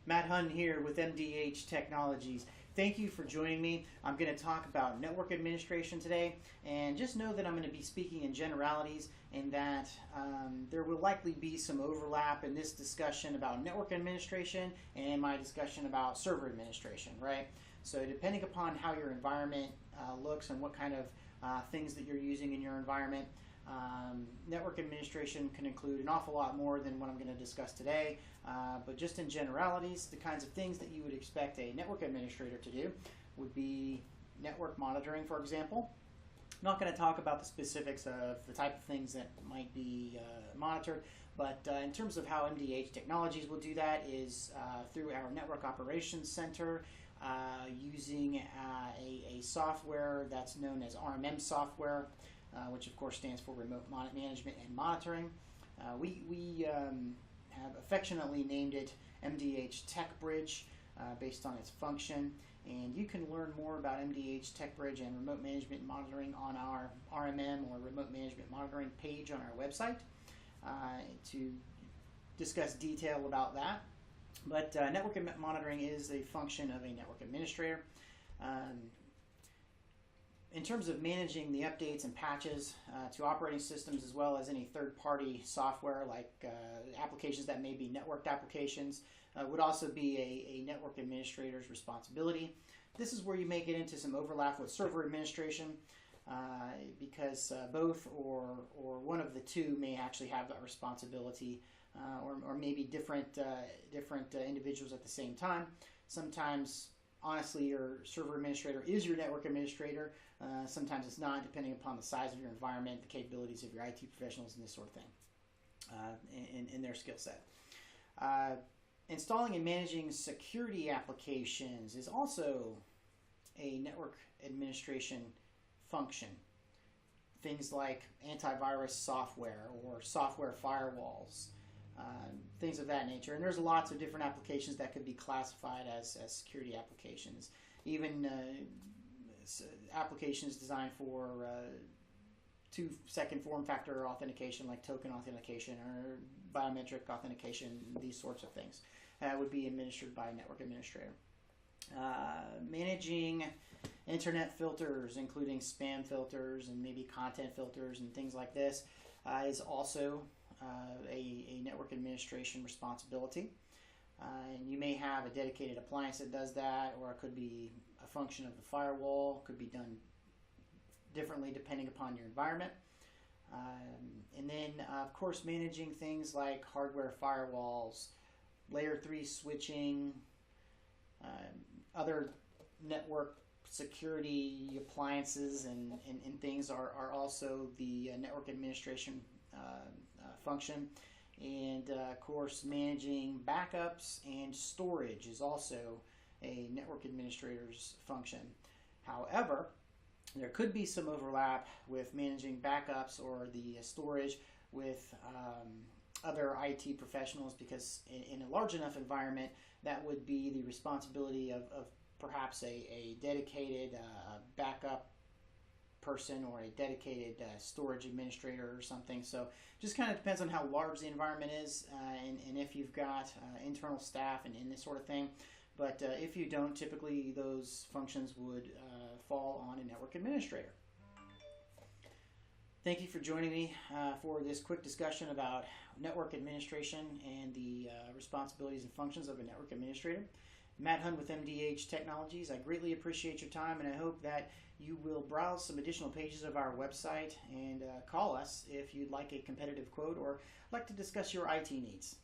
Matt Hunn here with MDH Technologies. Thank you for joining me. I'm going to talk about network administration today, and just know that I'm going to be speaking in generalities and that there will likely be some overlap in this discussion about network administration and my discussion about server administration, right? So depending upon how your environment looks and what kind of things that you're using in your environment, network administration can include an awful lot more than what I'm going to discuss today, but just in generalities, the kinds of things that you would expect a network administrator to do would be network monitoring, for example. I'm not going to talk about the specifics of the type of things that might be monitored, but in terms of how MDH Technologies will do that is through our Network Operations Center, using a software that's known as RMM software, which of course stands for Remote Management and Monitoring. We have affectionately named it MDH Tech Bridge based on its function, and you can learn more about MDH Tech Bridge and Remote Management Monitoring on our RMM or Remote Management Monitoring page on our website to discuss detail about that. But network monitoring is a function of a network administrator. In terms of managing the updates and patches to operating systems, as well as any third-party software like applications that may be networked applications, would also be a network administrator's responsibility. This is where you may get into some overlap with server administration because both or one of the two may actually have that responsibility, or maybe different individuals at the same time. Sometimes, honestly, your server administrator is your network administrator. Sometimes it's not, depending upon the size of your environment, the capabilities of your IT professionals, and this sort of thing, in their skill set. Installing and managing security applications is also a network administration function. Things like antivirus software or software firewalls, things of that nature. And there's lots of different applications that could be classified as security applications. Even applications designed for two-second form factor authentication, like token authentication or biometric authentication, these sorts of things would be administered by a network administrator. Managing internet filters, including spam filters and maybe content filters and things like this, is also a network administration responsibility. And you may have a dedicated appliance that does that, or it could be a function of the firewall. It could be done differently depending upon your environment. And then, of course, managing things like hardware firewalls, layer 3 switching, other network security appliances and things are also the network administration function. And of course, managing backups and storage is also a network administrator's function. However, there could be some overlap with managing backups or the storage with other IT professionals, because in a large enough environment, that would be the responsibility of perhaps a dedicated backup person or a dedicated storage administrator or something. So just kind of depends on how large the environment is and if you've got internal staff and this sort of thing. But if you don't, typically those functions would fall on a network administrator. Thank you for joining me for this quick discussion about network administration and the responsibilities and functions of a network administrator. Matt Hunn with MDH Technologies. I greatly appreciate your time, and I hope that you will browse some additional pages of our website and call us if you'd like a competitive quote or like to discuss your IT needs.